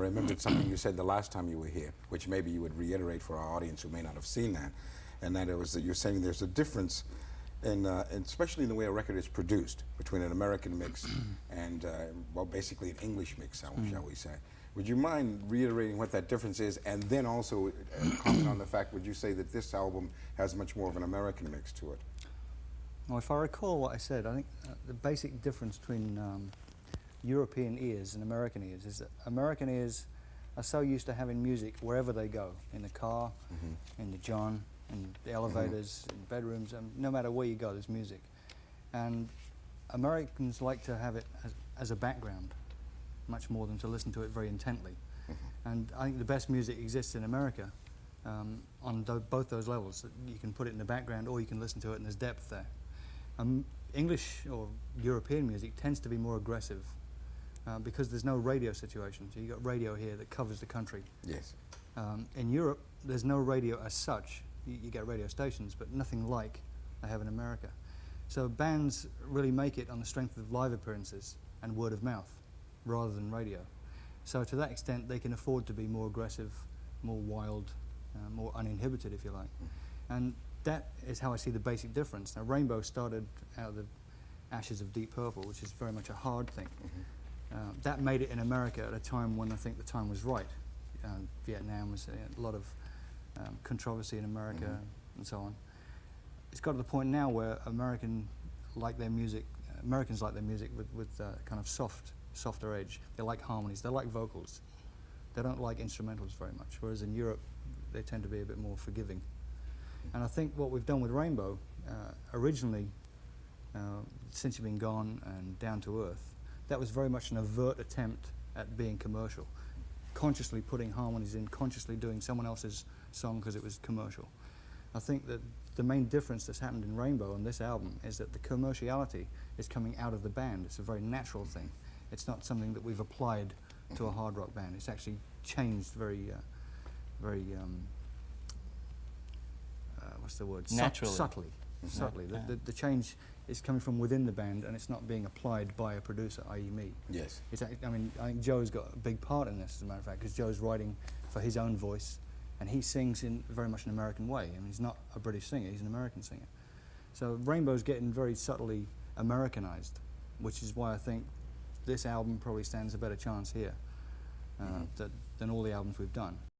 remembered something you said the last time you were here, which maybe you would reiterate for our audience who may not have seen that, and that it was that you're saying there's a difference in, especially in the way a record is produced, between an American mix and, well, basically an English mix, shall we say. Would you mind reiterating what that difference is, and then also comment on the fact, would you say that this album has much more of an American mix to it? Well, if I recall what I said, I think the basic difference between European ears and American ears is that American ears are so used to having music wherever they go, in the car, in the john, in the elevators, in bedrooms, and no matter where you go, there's music. And Americans like to have it as a background, much more than to listen to it very intently. And I think the best music exists in America on both those levels. You can put it in the background or you can listen to it and there's depth there. English or European music tends to be more aggressive because there's no radio situation. So you've got radio here that covers the country. Yes. In Europe, there's no radio as such. You get radio stations, but nothing like they have in America. So bands really make it on the strength of live appearances and word of mouth, rather than radio. So to that extent, they can afford to be more aggressive, more wild, more uninhibited, if you like. And that is how I see the basic difference. Now, Rainbow started out of the ashes of Deep Purple, which is very much a hard thing. That made it in America at a time when I think the time was right. Vietnam was a lot of controversy in America and so on. It's got to the point now where Americans like their music with kind of softer edge. They like harmonies, they like vocals. They don't like instrumentals very much, whereas in Europe they tend to be a bit more forgiving. And I think what we've done with Rainbow, originally, Since You've Been Gone and Down to Earth, that was very much an overt attempt at being commercial. Consciously putting harmonies in, consciously doing someone else's song because it was commercial. I think that the main difference that's happened in Rainbow on this album is that the commerciality is coming out of the band. It's a very natural thing. It's not something that we've applied to a hard rock band. It's actually changed very, what's the word? Naturally. Subtly. The change is coming from within the band, and it's not being applied by a producer, i.e. me. Yes. I mean, I think Joe's got a big part in this, as a matter of fact, because Joe's writing for his own voice, and he sings in very much an American way. I mean, he's not a British singer, he's an American singer. So Rainbow's getting very subtly Americanized, which is why I think this album probably stands a better chance here than all the albums we've done.